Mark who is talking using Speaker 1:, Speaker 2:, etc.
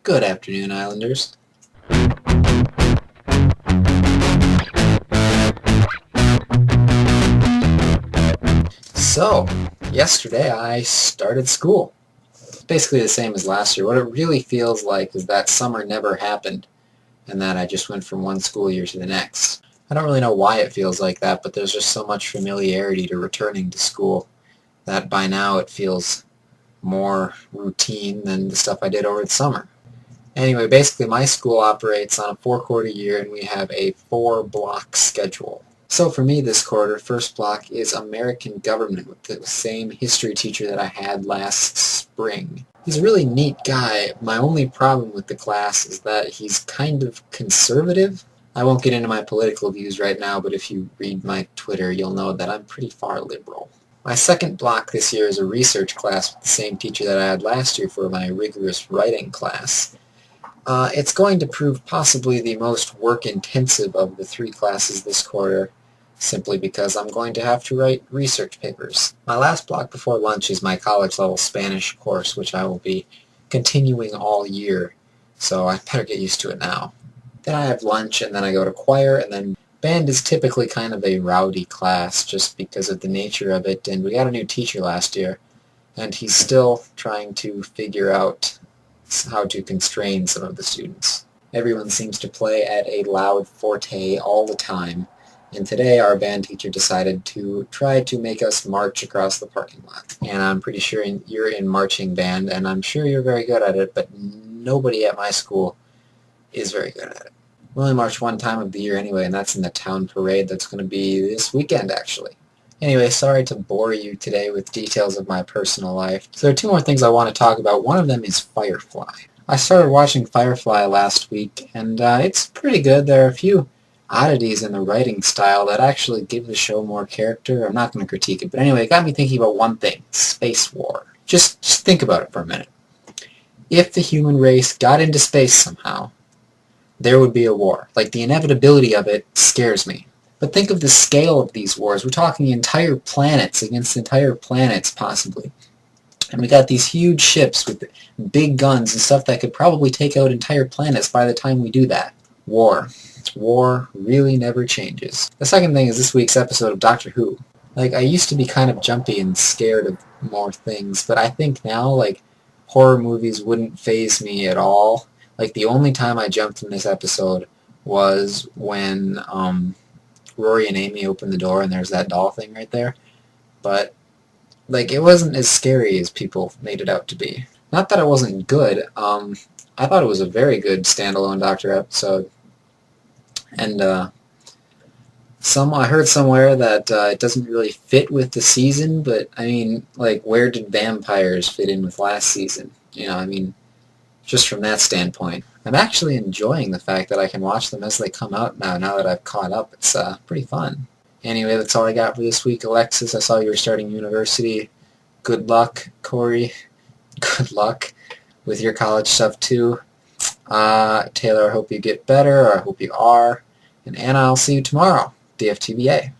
Speaker 1: Good afternoon, Islanders. So, yesterday I started school. It's basically the same as last year. What it really feels like is that summer never happened, and that I just went from one school year to the next. I don't really know why it feels like that, but there's just so much familiarity to returning to school that by now it feels more routine than the stuff I did over the summer. Anyway, basically my school operates on a 4-quarter year and we have a 4-block schedule. So for me this quarter, first block is American Government with the same history teacher that I had last spring. He's a really neat guy. My only problem with the class is that he's kind of conservative. I won't get into my political views right now, but if you read my Twitter, you'll know that I'm pretty far liberal. My second block this year is a research class with the same teacher that I had last year for my rigorous writing class. It's going to prove possibly the most work-intensive of the 3 classes this quarter, simply because I'm going to have to write research papers. My last block before lunch is my college-level Spanish course, which I will be continuing all year, so I better get used to it now. Then I have lunch, and then I go to choir, and then band is typically kind of a rowdy class just because of the nature of it, and we got a new teacher last year, and he's still trying to figure out how to constrain some of the students. Everyone seems to play at a loud forte all the time, and today our band teacher decided to try to make us march across the parking lot. And I'm pretty sure you're in marching band, and I'm sure you're very good at it, but nobody at my school is very good at it. We only march one time of the year anyway, and that's in the town parade that's going to be this weekend, actually. Anyway, sorry to bore you today with details of my personal life. So there are 2 more things I want to talk about. One of them is Firefly. I started watching Firefly last week, and it's pretty good. There are a few oddities in the writing style that actually give the show more character. I'm not going to critique it, but anyway, it got me thinking about one thing: space war. Just think about it for a minute. If the human race got into space somehow, there would be a war. Like, the inevitability of it scares me. But think of the scale of these wars. We're talking entire planets against entire planets, possibly. And we got these huge ships with big guns and stuff that could probably take out entire planets by the time we do that. War. War really never changes. The second thing is this week's episode of Doctor Who. Like, I used to be kind of jumpy and scared of more things, but I think now, like, horror movies wouldn't faze me at all. Like, the only time I jumped in this episode was when, Rory and Amy opened the door and there's that doll thing right there. But, like, it wasn't as scary as people made it out to be. Not that it wasn't good. I thought it was a very good standalone Doctor episode. And, I heard somewhere that it doesn't really fit with the season, but, I mean, like, where did vampires fit in with last season? You know, I mean, just from that standpoint. I'm actually enjoying the fact that I can watch them as they come out now that I've caught up. It's pretty fun. Anyway, that's all I got for this week. Alexis, I saw you were starting university. Good luck, Corey. Good luck with your college stuff, too. Taylor, I hope you get better, or I hope you are. And Anna, I'll see you tomorrow. DFTBA.